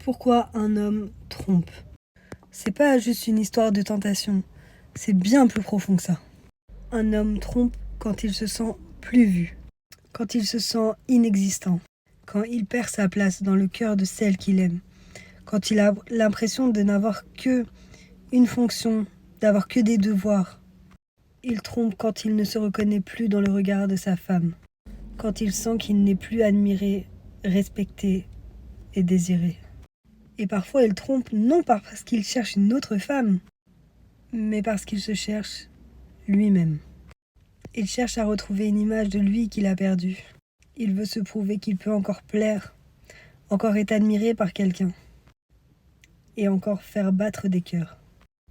Pourquoi un homme trompe? C'est pas juste une histoire de tentation, c'est bien plus profond que ça. Un homme trompe quand il se sent plus vu, quand il se sent inexistant, quand il perd sa place dans le cœur de celle qu'il aime, quand il a l'impression de n'avoir que une fonction, d'avoir que des devoirs. Il trompe quand il ne se reconnaît plus dans le regard de sa femme, quand il sent qu'il n'est plus admiré, respecté et désiré. Et parfois il trompe non pas parce qu'il cherche une autre femme, mais parce qu'il se cherche lui-même. Il cherche à retrouver une image de lui qu'il a perdue. Il veut se prouver qu'il peut encore plaire, encore être admiré par quelqu'un, et encore faire battre des cœurs.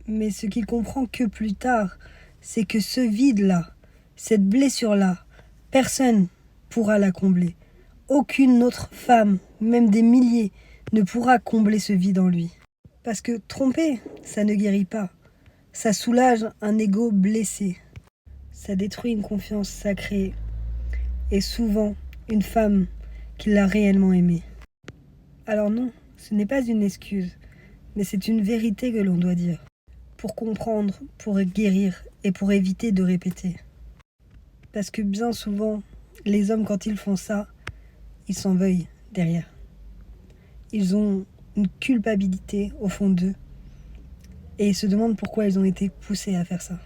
Mais ce qu'il comprend que plus tard, c'est que ce vide-là, cette blessure-là, personne pourra la combler. Aucune autre femme, même des milliers, ne pourra combler ce vide en lui. Parce que tromper, ça ne guérit pas. Ça soulage un ego blessé. Ça détruit une confiance sacrée. Et souvent, une femme qui l'a réellement aimée. Alors non, ce n'est pas une excuse, mais c'est une vérité que l'on doit dire. Pour comprendre, pour guérir et pour éviter de répéter. Parce que bien souvent, les hommes quand ils font ça, ils s'en veuillent derrière. Ils ont une culpabilité au fond d'eux et ils se demandent pourquoi ils ont été poussés à faire ça.